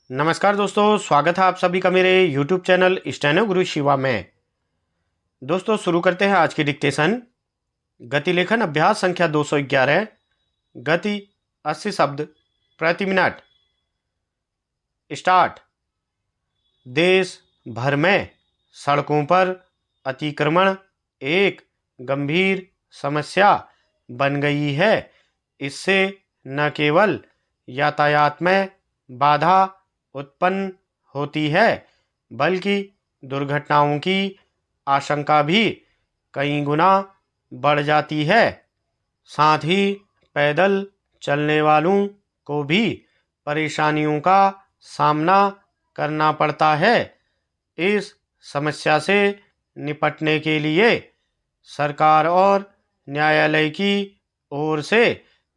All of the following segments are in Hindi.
नमस्कार दोस्तों, स्वागत है आप सभी का मेरे YouTube चैनल स्टेनो गुरु शिवा में। दोस्तों शुरू करते हैं आज की डिक्टेशन। गति लेखन अभ्यास संख्या 211। गति 80 शब्द प्रति मिनट। स्टार्ट। देश भर में सड़कों पर अतिक्रमण एक गंभीर समस्या बन गई है। इससे न केवल यातायात में बाधा उत्पन्न होती है बल्कि दुर्घटनाओं की आशंका भी कई गुना बढ़ जाती है। साथ ही पैदल चलने वालों को भी परेशानियों का सामना करना पड़ता है। इस समस्या से निपटने के लिए सरकार और न्यायालय की ओर से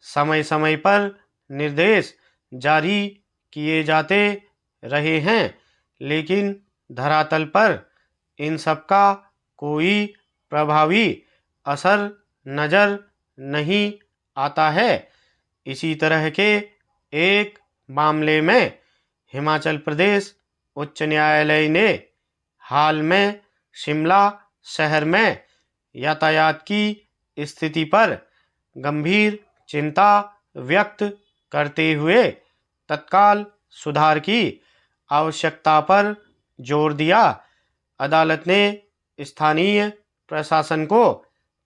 समय समय पर निर्देश जारी किए जाते रहे हैं, लेकिन धरातल पर इन सब का कोई प्रभावी असर नज़र नहीं आता है। इसी तरह के एक मामले में हिमाचल प्रदेश उच्च न्यायालय ने हाल में शिमला शहर में यातायात की स्थिति पर गंभीर चिंता व्यक्त करते हुए तत्काल सुधार की आवश्यकता पर जोर दिया। अदालत ने स्थानीय प्रशासन को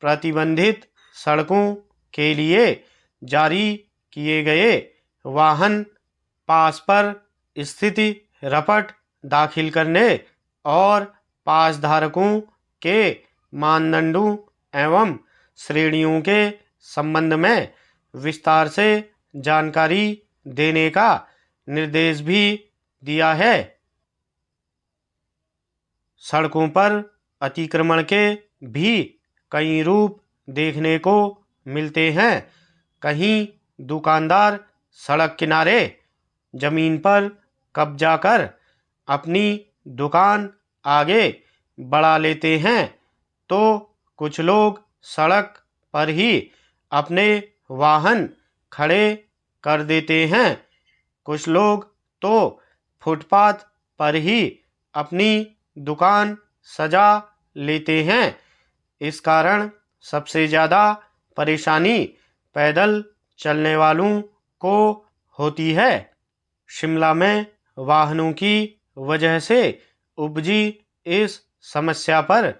प्रतिबंधित सड़कों के लिए जारी किए गए वाहन पास पर स्थिति रपट दाखिल करने और पास धारकों के मानदंडों एवं श्रेणियों के संबंध में विस्तार से जानकारी देने का निर्देश भी दिया है। सड़कों पर अतिक्रमण के भी कई रूप देखने को मिलते हैं। कहीं दुकानदार सड़क किनारे जमीन पर कब्जा कर अपनी दुकान आगे बढ़ा लेते हैं, तो कुछ लोग सड़क पर ही अपने वाहन खड़े कर देते हैं। कुछ लोग तो फुटपाथ पर ही अपनी दुकान सजा लेते हैं। इस कारण सबसे ज़्यादा परेशानी पैदल चलने वालों को होती है। शिमला में वाहनों की वजह से उपजी इस समस्या पर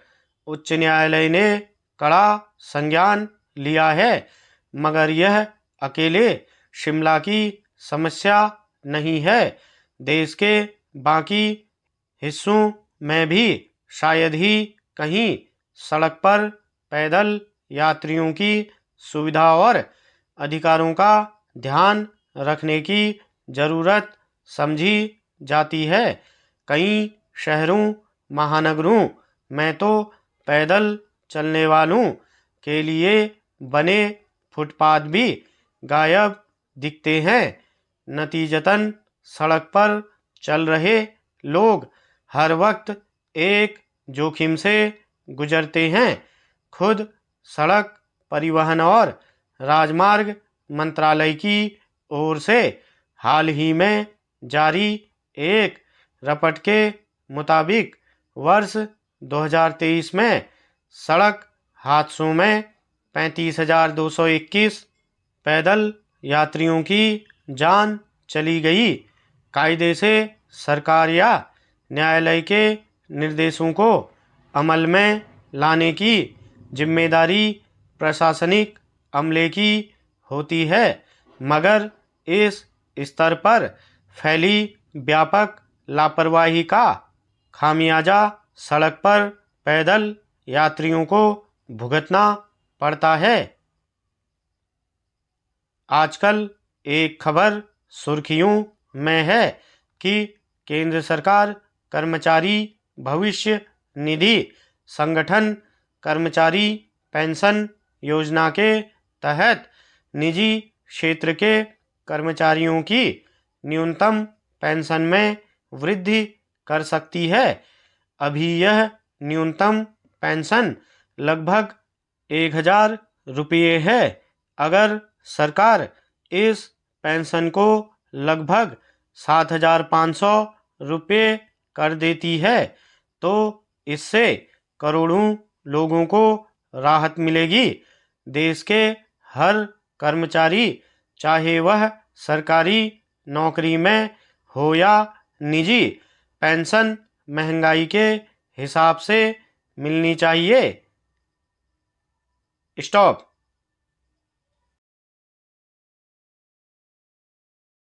उच्च न्यायालय ने कड़ा संज्ञान लिया है, मगर यह अकेले शिमला की समस्या नहीं है। देश के बाकी हिस्सों में भी शायद ही कहीं सड़क पर पैदल यात्रियों की सुविधा और अधिकारों का ध्यान रखने की ज़रूरत समझी जाती है। कई शहरों महानगरों में तो पैदल चलने वालों के लिए बने फुटपाथ भी गायब दिखते हैं। नतीजतन सड़क पर चल रहे लोग हर वक्त एक जोखिम से गुजरते हैं। खुद सड़क परिवहन और राजमार्ग मंत्रालय की ओर से हाल ही में जारी एक रिपोर्ट के मुताबिक वर्ष 2023 में सड़क हादसों में 35,221 पैदल यात्रियों की जान चली गई। कायदे से सरकार या न्यायालय के निर्देशों को अमल में लाने की जिम्मेदारी प्रशासनिक अमले की होती है, मगर इस स्तर पर फैली व्यापक लापरवाही का खामियाजा सड़क पर पैदल यात्रियों को भुगतना पड़ता है। आजकल एक खबर सुर्खियों में है कि केंद्र सरकार कर्मचारी भविष्य निधि संगठन कर्मचारी पेंशन योजना के तहत निजी क्षेत्र के कर्मचारियों की न्यूनतम पेंशन में वृद्धि कर सकती है। अभी यह न्यूनतम पेंशन लगभग 1,000 रुपये है। अगर सरकार इस पेंशन को लगभग 7,500 रुपये कर देती है तो इससे करोड़ों लोगों को राहत मिलेगी। देश के हर कर्मचारी, चाहे वह सरकारी नौकरी में हो या निजी, पेंशन महंगाई के हिसाब से मिलनी चाहिए। स्टॉप।